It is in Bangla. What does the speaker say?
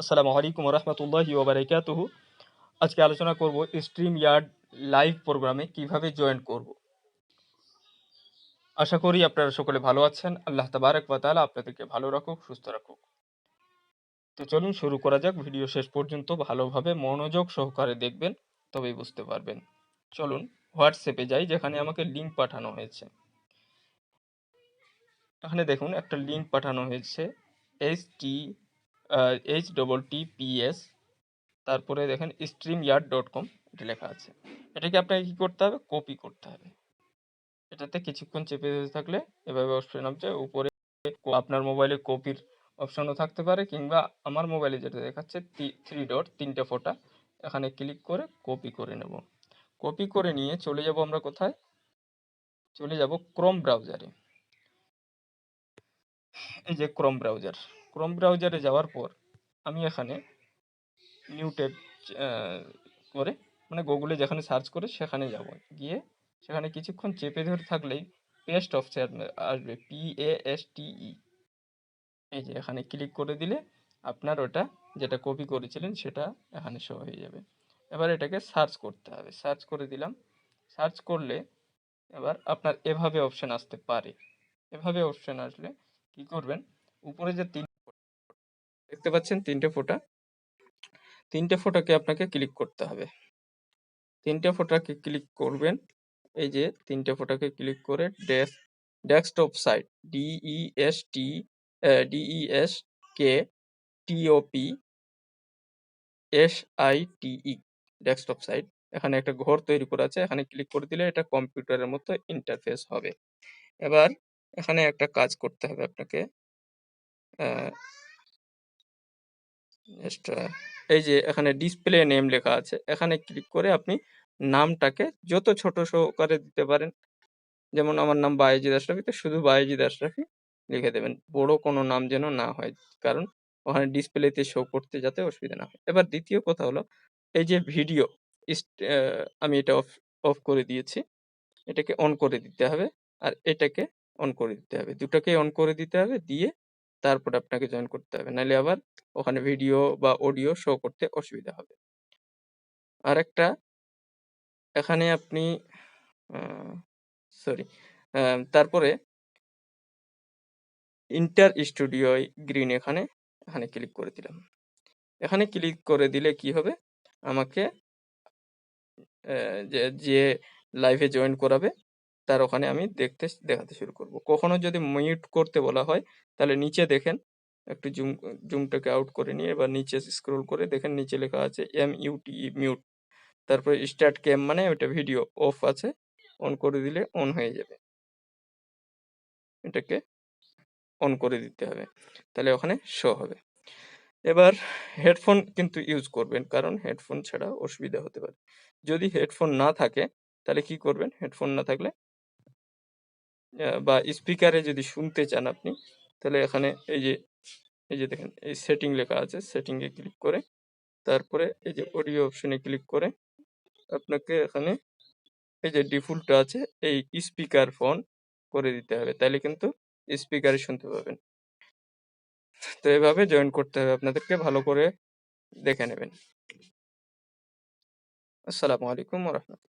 আসসালামু আলাইকুম রহমতুল্লাহি ওয়া বারাকাতুহু। আজকে আলোচনা করব স্ট্রিম ইয়ার্ড লাইভ প্রোগ্রামে কিভাবে জয়েন করব। আশা করি আপনারা সকলে ভালো আছেন। আল্লাহ তাবারক ওয়া তাআলা আপনাদেরকে ভালো রাখুক, সুস্থ রাখুক। তো চলুন শুরু করা যাক। ভিডিও শেষ পর্যন্ত ভালোভাবে মনোযোগ সহকারে দেখবেন, তবেই বুঝতে পারবেন। চলুন হোয়াটসঅ্যাপে যাই, যেখানে আমাকে লিংক পাঠানো হয়েছে। এখানে দেখুন একটা লিংক পাঠানো হয়েছে, HTTPS, তারপরে দেখেন streamyard.com, এটা লেখা আছে। এটাকে আপনাকে কি করতে হবে? কপি করতে হবে। এটাতে কিছুক্ষণ চেপে ধরে থাকলে এভাবে অপশন আসবে উপরে। আপনার মোবাইলে কপির অপশনও থাকতে পারে, কিংবা আমার মোবাইলে যেটা দেখাচ্ছে 3 ডট, 3টে ফোঁটা, এখানে ক্লিক করে কপি করে নেব। কপি করে নিয়ে চলে যাব আমরা কোথায়? চলে যাব ক্রোম ব্রাউজারে। এই যে ক্রোম ব্রাউজার, ক্রোম ব্রাউজারে যাওয়ার পর আমি এখানে নিউ ট্যাব করে, মানে গুগলে যেখানে সার্চ করে সেখানে যাব। গিয়ে সেখানে কিছুক্ষণ চেপে ধরে থাকলেই পেস্ট অপশন আসবে, PASTE। এই যে এখানে ক্লিক করে দিলে আপনার ওটা যেটা কপি করেছিলেন সেটা এখানে শো হয়ে যাবে। এবার এটাকে সার্চ করতে হবে। সার্চ করে দিলাম। সার্চ করলে এবার আপনার এভাবে অপশন আসতে পারে। এভাবে অপশন আসলে কি করবেন? উপরে যে দেখতে পাচ্ছেন 3টে ফোঁটা, 3টে ফোঁটাকে আপনাকে ক্লিক করতে হবে। 3টে ফোঁটাকে ক্লিক করবেন। এই যে 3টে ফোঁটাকে ক্লিক করে desktop site, DESKTOPSITE, desktop site. এখানে একটা ঘর তৈরি করা আছে, এখানে ক্লিক করে দিলে এটা কম্পিউটারের মতো ইন্টারফেস হবে। এবার এখানে একটা কাজ করতে হবে আপনাকে। এই যে এখানে ডিসপ্লে নেম লেখা আছে, এখানে ক্লিক করে আপনি নামটাকে যত ছোট সহকারে দিতে পারেন। যেমন আমার নাম বায়েজিদ আশরাফি, তো শুধু বায়েজিদ আশরাফি লিখে দেবেন, বড় কোনো নাম যেন না হয়, কারণ ওখানে ডিসপ্লেতে শো করতে যাতে অসুবিধা না হয়। এবার দ্বিতীয় কথা হলো, এই যে ভিডিও, আমি এটা অফ করে দিয়েছি, এটাকে অন করে দিতে হবে, আর এটাকে অন করে দিতে হবে। দুটাকে অন করে দিতে হবে, দিয়ে তারপর আপনাকে জয়েন করতে হবে, নাহলে আবার ওখানে ভিডিও বা অডিও শো করতে অসুবিধা হবে। আর একটা, এখানে আপনি সরি, তারপরে ইন্টার স্টুডিও গ্রিন, এখানে ক্লিক করে দিলাম। এখানে ক্লিক করে দিলে কি হবে? আমাকে যে লাইভে জয়েন করাবে তার ওখানে আমি দেখাতে শুরু করব। কখনো যদি মিউট করতে বলা হয়, তাহলে নিচে দেখেন, একটু জুমটাকে আউট করে নিয়ে এবার নিচে স্ক্রল করে দেখেন, নিচে লেখা আছে MUTE, মিউট। তারপরে স্টার্ট ক্যাম, মানে ওটা ভিডিও অফ আছে, অন করে দিলে অন হয়ে যাবে। এটাকে অন করে দিতে হবে, তাহলে ওখানে শো হবে। এবার হেডফোন কিন্তু ইউজ করবেন, কারণ হেডফোন ছাড়া অসুবিধা হতে পারে। যদি হেডফোন না থাকে তাহলে কি করবেন? হেডফোন না থাকলে বা স্পিকারে যদি শুনতে চান আপনি, তাহলে এখানে এই যে দেখেন, এই সেটিং লেখা আছে, সেটিংয়ে ক্লিক করে তারপরে এই যে অডিও অপশনে ক্লিক করে আপনাকে এখানে এই যে ডিফল্টটা আছে, এই স্পিকার ফোন করে দিতে হবে, তাহলে কিন্তু স্পিকারে শুনতে পাবেন। তো এভাবে জয়েন করতে হবে আপনাদেরকে, ভালো করে দেখে নেবেন। আসসালামু আলাইকুম ওয়া রাহমাতুল্লাহ।